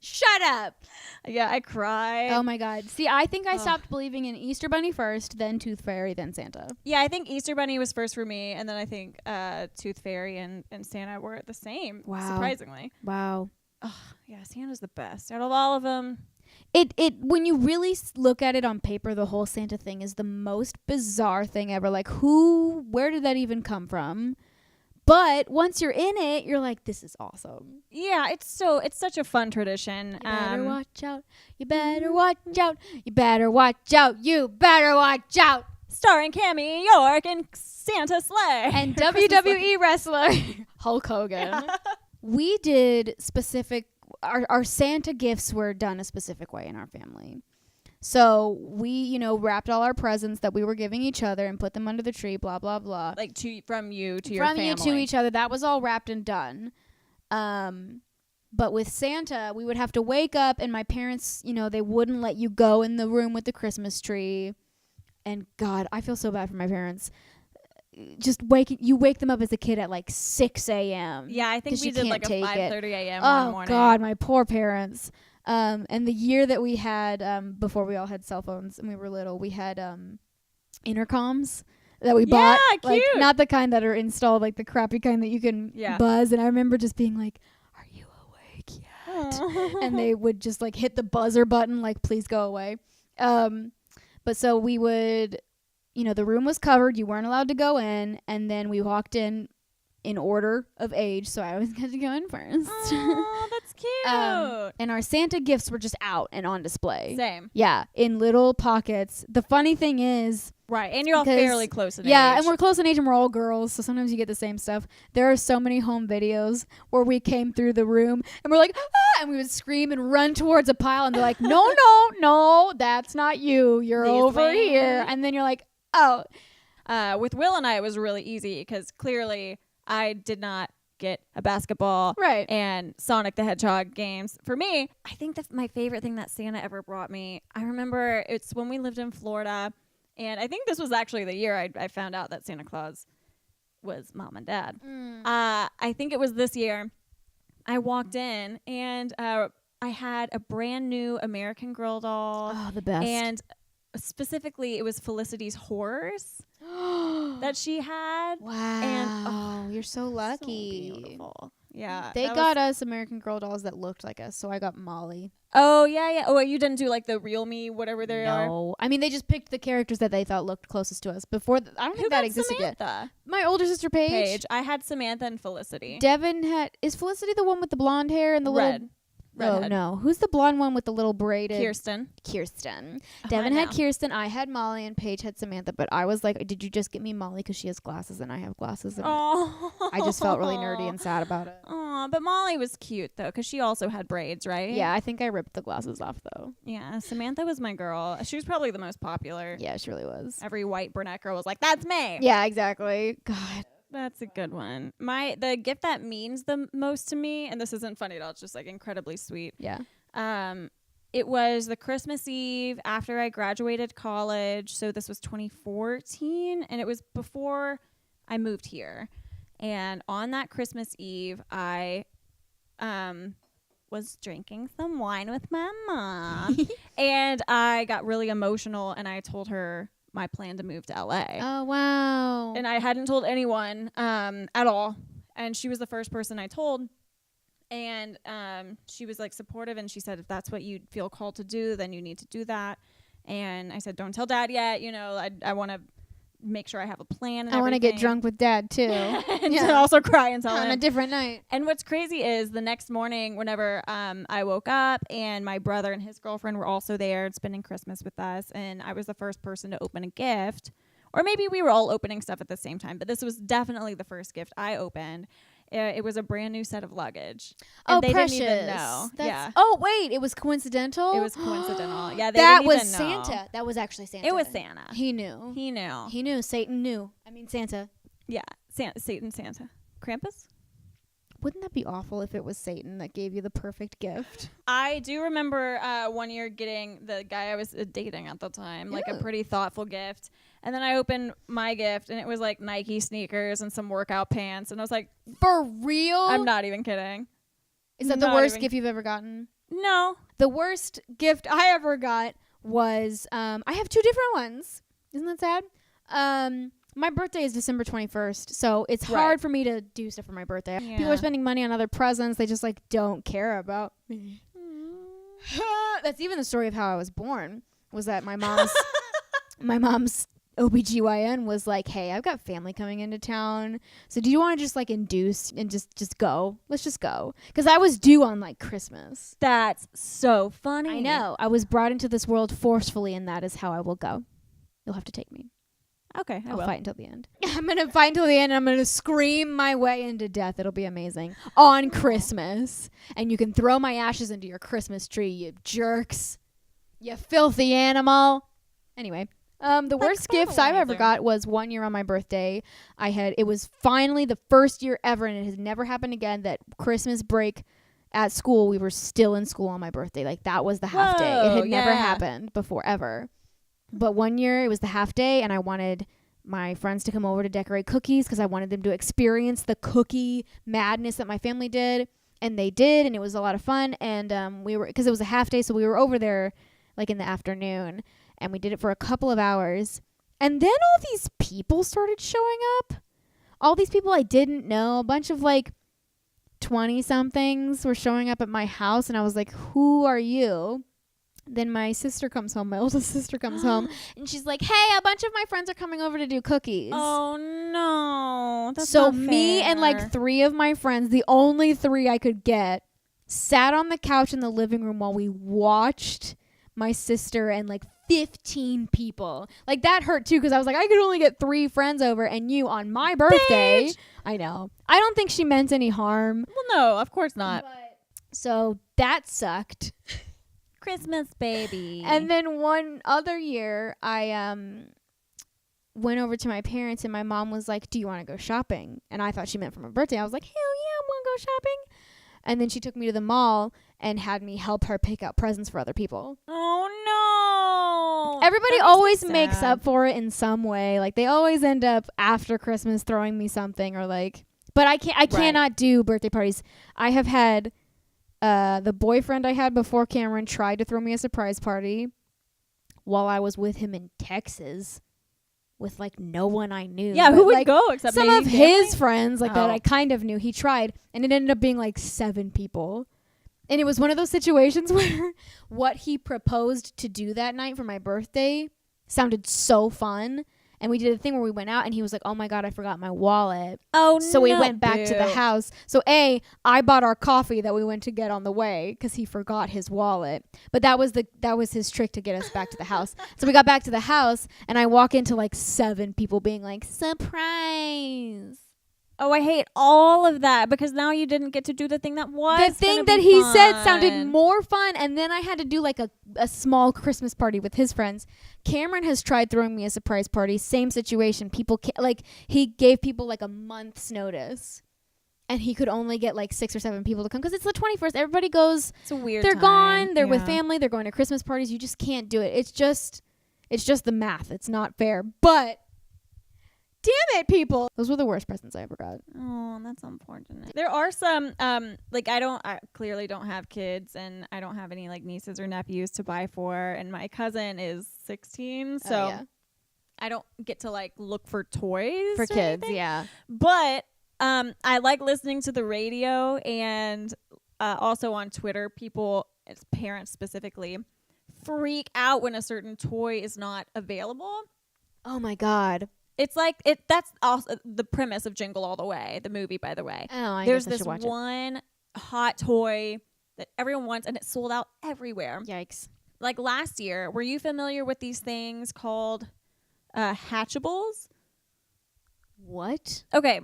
Shut up. Yeah, I cried. Oh, my God. See, I think I stopped believing in Easter Bunny first, then Tooth Fairy, then Santa. Yeah, I think Easter Bunny was first for me, and then I think Tooth Fairy and Santa were the same, Wow. surprisingly. Wow. Yeah, Santa's the best out of all of them. It when you really look at it on paper, the whole Santa thing is the most bizarre thing ever. Where did that even come from? But once you're in it, you're like, this is awesome. Yeah, it's such a fun tradition. You better watch out. You better watch out. You better watch out. You better watch out. Starring Cammie York and Santa Sleigh. And WWE wrestler Hulk Hogan. Yeah. We did our Santa gifts were done a specific way in our family. So we, wrapped all our presents that we were giving each other and put them under the tree, blah, blah, blah. Like from you to your family. From you to each other. That was all wrapped and done. But with Santa, we would have to wake up, and my parents, they wouldn't let you go in the room with the Christmas tree. And God, I feel so bad for my parents. Just wake them up as a kid at like 6 a.m. Yeah, I think we did like a 5:30 a.m. one morning. Oh God, my poor parents. And the year that we had, before we all had cell phones and we were little, we had intercoms that we bought. Yeah, cute. Like, not the kind that are installed, like the crappy kind that you can buzz. And I remember just being like, "Are you awake yet?" And they would just like hit the buzzer button, like, "Please go away." But so we would, the room was covered. You weren't allowed to go in. And then we walked in order of age. So I always got to go in first. Oh, that's cute. And our Santa gifts were just out and on display. Same. Yeah, in little pockets. The funny thing is... Right, and you're all fairly close in age. Yeah, and we're close in age and we're all girls, so sometimes you get the same stuff. There are so many home videos where we came through the room and we're like, "Ah!" And we would scream and run towards a pile, and they're like, no, that's not you. You're over here. And then you're like, oh. With Will and I, it was really easy because clearly I did not get a basketball and Sonic the Hedgehog games. For me, I think my favorite thing that Santa ever brought me, I remember it's when we lived in Florida, and I think this was actually the year I found out that Santa Claus was mom and dad. I think it was this year. I walked in and I had a brand new American Girl doll. Oh, the best. And specifically, it was Felicity's horse that she had. Wow. And you're so lucky. So beautiful. Yeah. They got us American Girl dolls that looked like us, so I got Molly. Oh, yeah. Oh, you didn't do like the Real Me, whatever they are? No. I mean, they just picked the characters that they thought looked closest to us. Before, I don't think that existed Samantha? Yet. My older sister, Paige. I had Samantha and Felicity. Devin is Felicity the one with the blonde hair and the little... Redhead. Oh, no. Who's the blonde one with the little braided? Kirsten. Devin had Kirsten. I had Molly, and Paige had Samantha. But I was like, did you just get me Molly because she has glasses and I have glasses? And I just felt really nerdy and sad about it. Oh, but Molly was cute, though, because she also had braids, right? Yeah, I think I ripped the glasses off, though. Yeah, Samantha was my girl. She was probably the most popular. Yeah, she really was. Every white brunette girl was like, that's me. Yeah, exactly. God. That's a good one. The gift that means the most to me, and this isn't funny at all, it's just like incredibly sweet. Yeah. It was the Christmas Eve after I graduated college. So this was 2014, and it was before I moved here. And on that Christmas Eve, I was drinking some wine with my mom, and I got really emotional, and I told her my plan to move to LA. Oh, wow. And I hadn't told anyone at all. And she was the first person I told. And she was like supportive, and she said, if that's what you feel called to do, then you need to do that. And I said, don't tell Dad yet. I want to make sure I have a plan and I want to get drunk with Dad too. And to also cry and tell him. On a different night. And what's crazy is the next morning, whenever I woke up, and my brother and his girlfriend were also there spending Christmas with us, and I was the first person to open a gift. Or maybe we were all opening stuff at the same time, but this was definitely the first gift I opened. It was a brand new set of luggage. And they precious. Didn't even know. Yeah. Oh, wait. It was coincidental? It was coincidental. Yeah, they that didn't was even know. Santa. That was actually Santa. It was Santa. He knew. He knew. He knew. Satan knew. I mean, Santa. Yeah. Santa. Krampus? Wouldn't that be awful if it was Satan that gave you the perfect gift? I do remember one year getting the guy I was dating at the time, like a pretty thoughtful gift. And then I opened my gift, and it was like Nike sneakers and some workout pants. And I was like, for real? I'm not even kidding. Is that the worst gift you've ever gotten? No. The worst gift I ever got was, I have two different ones. Isn't that sad? My birthday is December 21st, so it's hard for me to do stuff for my birthday. Yeah. People are spending money on other presents. They just don't care about me. That's even the story of how I was born, was that my mom's OBGYN was like, hey, I've got family coming into town. So do you want to just like induce and just go? Let's just go. Because I was due on like Christmas. That's so funny. I know. I was brought into this world forcefully, and that is how I will go. You'll have to take me. Okay, I'll fight until the end. I'm going to fight until the end, and I'm going to scream my way into death. It'll be amazing. On Christmas. And you can throw my ashes into your Christmas tree, you jerks. You filthy animal. Anyway, the worst gifts I've ever got was one year on my birthday. It was finally the first year ever, and it has never happened again, that Christmas break at school, we were still in school on my birthday. Like, that was the half day. It had never happened before, ever. But one year it was the half day, and I wanted my friends to come over to decorate cookies because I wanted them to experience the cookie madness that my family did. And they did, and it was a lot of fun. And because it was a half day, so we were over there like in the afternoon, and we did it for a couple of hours. And then all these people started showing up. All these people I didn't know, a bunch of like 20-somethings were showing up at my house, and I was like, who are you? Then my sister comes home, my oldest sister comes home, and she's like, hey, a bunch of my friends are coming over to do cookies. Oh, no. That's so not me fair. and like 3 of my friends, the only 3 I could get, sat on the couch in the living room while we watched my sister and like 15 people. Like, that hurt too, because I was like, I could only get 3 friends over, and you on my birthday. Bitch. I know. I don't think she meant any harm. Well, no, of course not. So that sucked. Christmas baby. And then one other year, I went over to my parents, and my mom was like, do you want to go shopping? And I thought she meant for my birthday. I was like, hell yeah, I want to go shopping. And then she took me to the mall and had me help her pick out presents for other people. Oh, no. Everybody always makes up for it in some way. Like, they always end up after Christmas throwing me something, or like, but I cannot do birthday parties. I have had the boyfriend I had before Cameron tried to throw me a surprise party while I was with him in Texas with like no one I knew. Yeah, who would go except some maybe of family? his friends that I kind of knew. He tried, and it ended up being like 7 people. And it was one of those situations where what he proposed to do that night for my birthday sounded so fun. And we did a thing where we went out, and he was like, oh my God, I forgot my wallet. Oh, so we went back to the house. So I bought our coffee that we went to get on the way because he forgot his wallet. But that was his trick to get us back to the house. So we got back to the house, and I walk into like 7 people being like, surprise. Oh, I hate all of that, because now you didn't get to do the thing that was the thing that he said sounded more fun, and then I had to do like a small Christmas party with his friends. Cameron has tried throwing me a surprise party. Same situation. People he gave people like a month's notice, and he could only get like 6 or 7 people to come because it's the 21st. Everybody goes. It's a weird. They're time. gone. They're with family. They're going to Christmas parties. You just can't do it. It's just the math. It's not fair. But damn it, people. Those were the worst presents I ever got. Oh, that's unfortunate. There are some, I clearly don't have kids, and I don't have any like nieces or nephews to buy for, and my cousin is 16, so I don't get to like look for toys for kids, anything. yeah. But I like listening to the radio, and also on Twitter, people, parents specifically, freak out when a certain toy is not available. Oh my God. It's like that's also the premise of Jingle All the Way, the movie, by the way. Oh, I There's guess I this should watch one hot toy that everyone wants, and it's sold out everywhere. Yikes. Like last year, were you familiar with these things called Hatchables? What? Okay.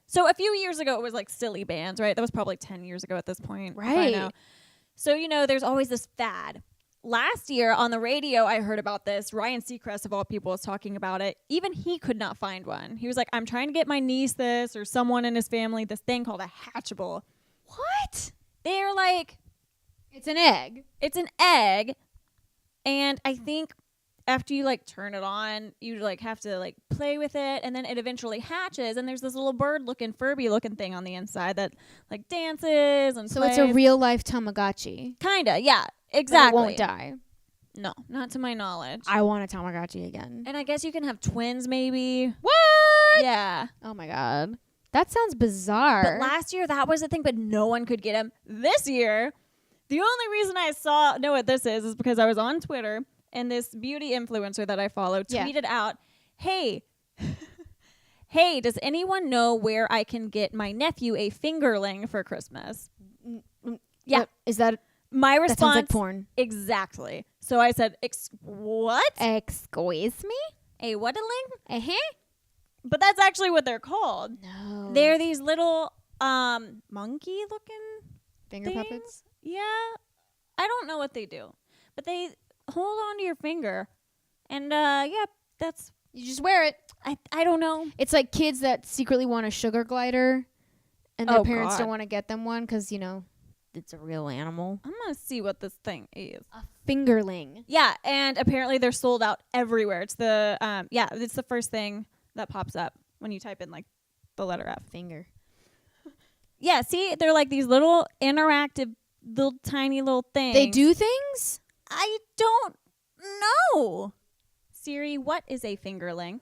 So a few years ago, it was like silly bands, right? That was probably 10 years ago at this point. Right. So, there's always this fad. Last year on the radio, I heard about this. Ryan Seacrest, of all people, was talking about it. Even he could not find one. He was like, I'm trying to get my niece this, or someone in his family, this thing called a Hatchable. What? They're like... It's an egg. It's an egg. And I think after you like turn it on, you like have to like play with it, and then it eventually hatches, and there's this little bird-looking, Furby-looking thing on the inside that like dances and So plays. it's a real-life Tamagotchi. Kinda, yeah. Exactly. But it won't die. No, not to my knowledge. I want a Tamagotchi again. And I guess you can have twins, maybe. What? Yeah. Oh my God. That sounds bizarre. But last year, that was the thing, but no one could get them. This year, the only reason I know what this is because I was on Twitter, and this beauty influencer that I follow Yeah. tweeted out, hey, hey, does anyone know where I can get my nephew a fingerling for Christmas? Yeah. What, is that My that sounds like response, porn? exactly. So I said, what? Excuse me? A what-a-ling? Uh-huh. But that's actually what they're called. No. They're these little monkey-looking finger things? puppets? Yeah. I don't know what they do. But they hold on to your finger. And, yeah, that's... You just wear it. I don't know. It's like kids that secretly want a sugar glider and their Oh, parents God. don't want to get them one because, you know, it's a real animal. I'm going to see what this thing is. A fingerling. Yeah, and apparently they're sold out everywhere. It's the, it's the first thing that pops up when you type in, like, the letter F. Finger. Yeah, see? They're like these little interactive, little tiny little things. They do things? I don't know. Siri, what is a fingerling?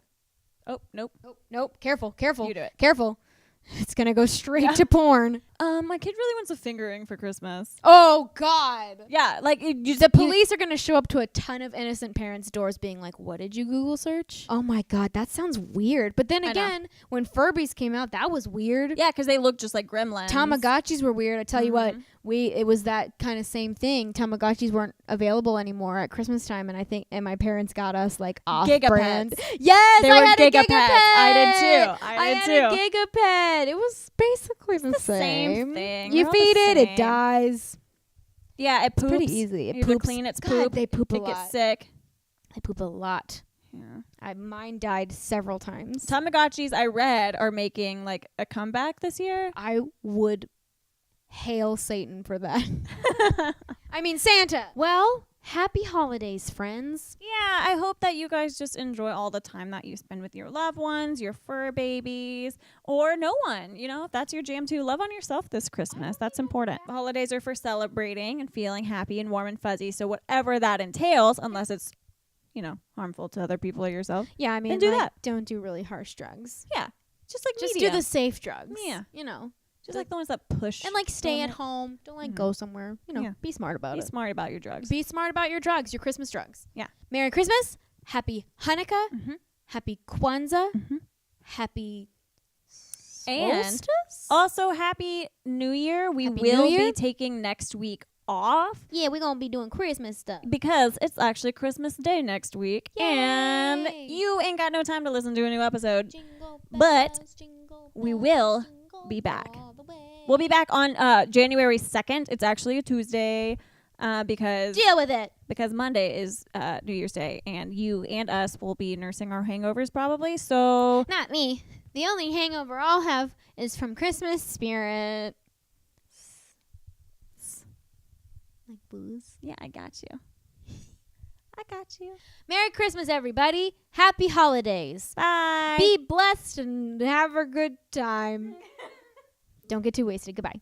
Oh, nope. Nope. Careful. You do it. Careful. It's going to go straight to porn. My kid really wants a fingering for Christmas. Oh, God. Yeah, like The police are going to show up to a ton of innocent parents' doors being like, what did you Google search? Oh, my God. That sounds weird. But then I know. again, when Furbies came out, that was weird. Yeah, because they look just like gremlins. Tamagotchis were weird. I tell you what, Mhm. it was that kind of same thing. Tamagotchis weren't available anymore at Christmas time, and my parents got us like off-brand. Gigapets. Yes, They I were had a Gigapets. Gigapet. I did too. I I did had too. a Gigapet. It was basically the same thing. You They're all feed the it, it same. dies. Yeah, it poops. Pretty easy. It You have to poops. clean its God, poop. they poop a It lot. gets sick. They poop a lot. Yeah. Mine died several times. Tamagotchis, I read, are making like a comeback this year. I would hail Satan for that. I mean, Santa. Well, happy holidays, friends. Yeah, I hope that you guys just enjoy all the time that you spend with your loved ones, your fur babies, or no one. You know, if that's your jam too, love on yourself this Christmas. That's important. The holidays are for celebrating and feeling happy and warm and fuzzy. So whatever that entails, unless it's, you know, harmful to other people or yourself. Yeah, I mean, Then do like, that. don't do really harsh drugs. Yeah. Just like Just medium. do the safe drugs. Yeah. You know. Just like the ones that push. And like stay on at it. home. Don't like Mhm. go somewhere. You know, Yeah. be smart about Be it. smart about your drugs. Be smart about your drugs, your Christmas drugs. Yeah. Merry Christmas. Happy Hanukkah. Mm-hmm. Happy Kwanzaa. Mm-hmm. Happy And solstice? also, Happy New Year. We Happy will New Year? be taking next week off Yeah, we're going to be doing Christmas stuff. because it's actually Christmas Day next week. And Yay. you ain't got no time to listen to a new episode. Jingle But bells, jingle we bells, will jingle be back. all the way. We'll be back on January 2nd. It's actually a Tuesday because Deal with it. Monday is New Year's Day. And you and us will be nursing our hangovers probably. So Not me. The only hangover I'll have is from Christmas spirit. Like booze. yeah, I got you. I got you. Merry Christmas, everybody. Happy holidays. Bye. Be blessed and have a good time. Don't get too wasted. Goodbye.